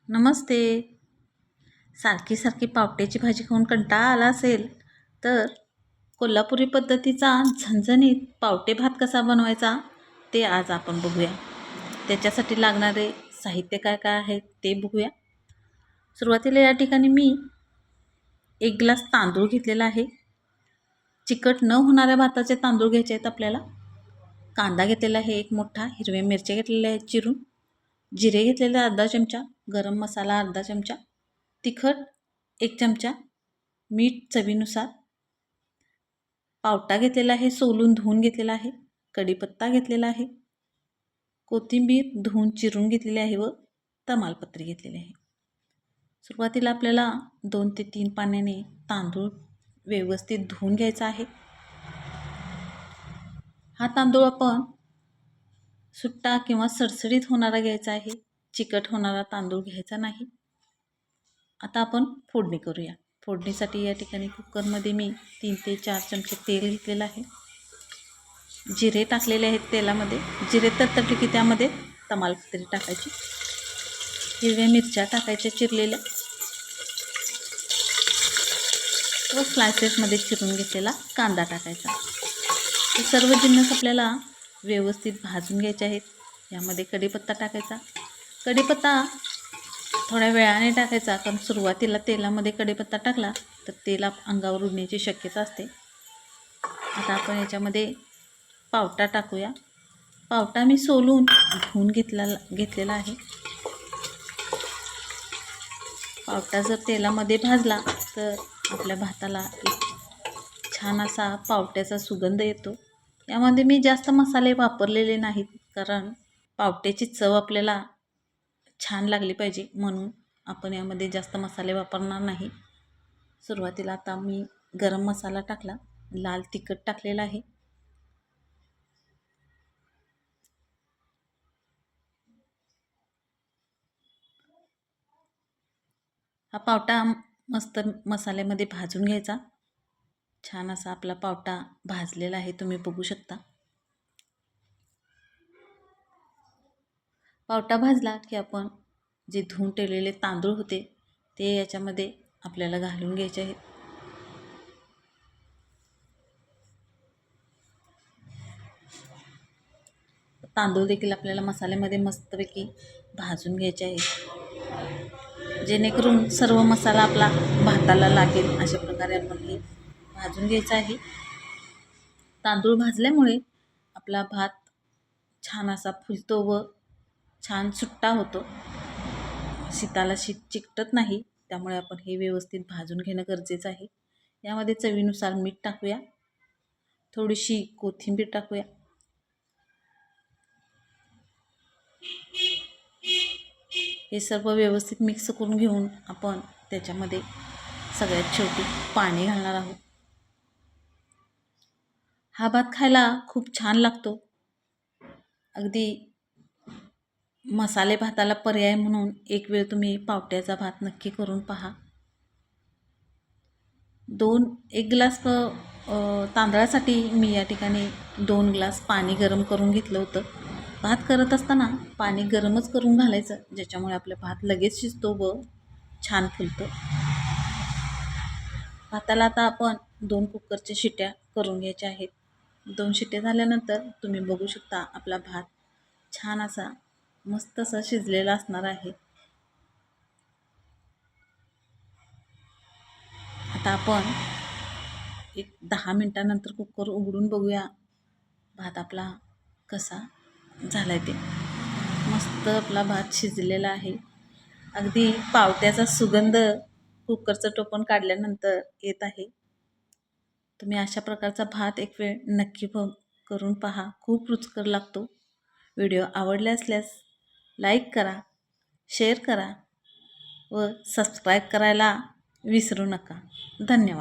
नमस्ते. सारखी सारखी पावट्याची भाजी खाऊन कंटाळा आला असेल तर कोल्हापुरी पद्धतीचा झणझणीत पावटे भात कसा बनवायचा ते आज आपण बघूया. त्याच्यासाठी लागणारे साहित्य काय काय आहे ते बघूया. सुरुवातीला या ठिकाणी मी 1 ग्लास तांदूळ घेतलेला आहे. चिकट न होणाऱ्या भाताचे तांदूळ घ्यायचे आहेत आपल्याला. कांदा घेतलेला आहे 1 मोठा, हिरव्या मिरच्या घेतलेल्या आहेत चिरून, जिरे घेतलेले अर्धा चमचा, गरम मसाला अर्धा चमचा, तिखट 1 चमचा, मीठ चवीनुसार, पावटा घेतलेला आहे, सोलून धुवून घेतलेला आहे, कढीपत्ता घेतलेला आहे, कोथिंबीर धुवून चिरून घेतलेली आहे व तमालपत्री घेतलेली आहे. सुरुवातीला आपल्याला 2 ते 3 पाण्याने तांदूळ व्यवस्थित धुवून घ्यायचा आहे. हा तांदूळ आपण सुट्टा किंवा सडसडीत होणारा घ्यायचा आहे, चिकट होणारा तांदूळ घ्यायचा नाही. आता आपण फोडणी करूया. फोडणीसाठी या ठिकाणी कुकरमध्ये मी 3 ते 4 चमचे तेल घेतलेलं आहे. जिरे टाकलेले आहेत तेलामध्ये. जिरे तडतडले की त्यामध्ये तमालपत्री टाकायची, हिरव्या मिरच्या टाकायच्या चिरलेल्या व स्लायसेसमध्ये चिरून घेतलेला कांदा टाकायचा. हे सर्व जिन्नस आपल्याला व्यवस्थित भाजून घ्यायचे आहेत. यामध्ये कढीपत्ता टाकायचा. कढीपत्ता थोड्या वेळाने टाकायचा, कारण सुरुवातीला तेलामध्ये कढीपत्ता टाकला तर तेल अंगावर उडण्याची शक्यता असते. आता आपण याच्यामध्ये पावटा टाकूया. पावटा मी सोलून धुवून घेतलेला आहे. पावटा जर तेलामध्ये भाजला तर आपल्या भाताला एक छान असा पावट्याचा सुगंध येतो. यामध्ये मी जास्त मसाले वापरलेले नाहीत, कारण पावट्याची चव आपल्याला छान लागली पाहिजे म्हणून आपण यामध्ये जास्त मसाले वापरणार नाही. सुरुवातीला आता मी गरम मसाला टाकला, लाल तिखट टाकलेला आहे, हा पावटा मस्त मसाल्यामध्ये भाजून घ्यायचा. छान असा आपला पावटा भाजलेला आहे, तुम्ही बघू शकता. पावटा भाजला की आपण जे धुवून ठेवलेले तांदूळ होते ते याच्यामध्ये आपल्याला घालून घ्यायचे आहेत. तांदूळ देखील आपल्याला मसाल्यामध्ये मस्तपैकी भाजून घ्यायचे आहेत, जेणेकरून सर्व मसाला आपला भाताला लागेल अशा प्रकारे आपण हे भाजून घ्यायचं आहे. तांदूळ भाजल्यामुळे आपला भात छान असा फुलतो व छान सुट्टा होतो, शीताला चिकटत नाही. त्यामुळे आपण हे व्यवस्थित भाजून घेणं गरजेचं आहे. यामध्ये चवीनुसार मीठ टाकूया, थोडीशी कोथिंबीर टाकूया, हे सर्व व्यवस्थित मिक्स करून घेऊन आपण त्याच्यामध्ये सगळ्यात शेवटी पाणी घालणार आहोत. हा भात खायला खूप छान लागतो. अगदी मसाले भाताला पर्याय म्हणून एक वेळ तुम्ही पावट्याचा भात नक्की करून पहा. 1 ग्लास तांदळासाठी मी या ठिकाणी 2 ग्लास पाणी गरम करून घेतलं होतं. भात करत असताना पाणी गरमच करून घालायचं, ज्याच्यामुळे आपला भात लगेच शिजतो व छान फुलतो. भाताला आता आपण 2 कुकरच्या शिट्या करून घ्यायच्या आहेत. 2 शिट्या झाल्यानंतर तुम्ही बघू शकता आपला भात छान असा मस्त असा शिजलेला असणार आहे. आता आपण एक 10 मिनटानंतर कुकर उघडून बघूया भात आपला कसा झाला आहे ते. मस्त आपला भात शिजलेला आहे. अगदी पावट्याचा सुगंध कुकरचं टोपण काढल्यानंतर येत आहे. तुम्ही अशा प्रकारचा भात एक वेळ नक्की करून पहा, खूप रुचकर लागतो. व्हिडिओ आवडले असल्यास लाईक करा, शेअर करा व सबस्क्राईब करायला विसरू नका. धन्यवाद.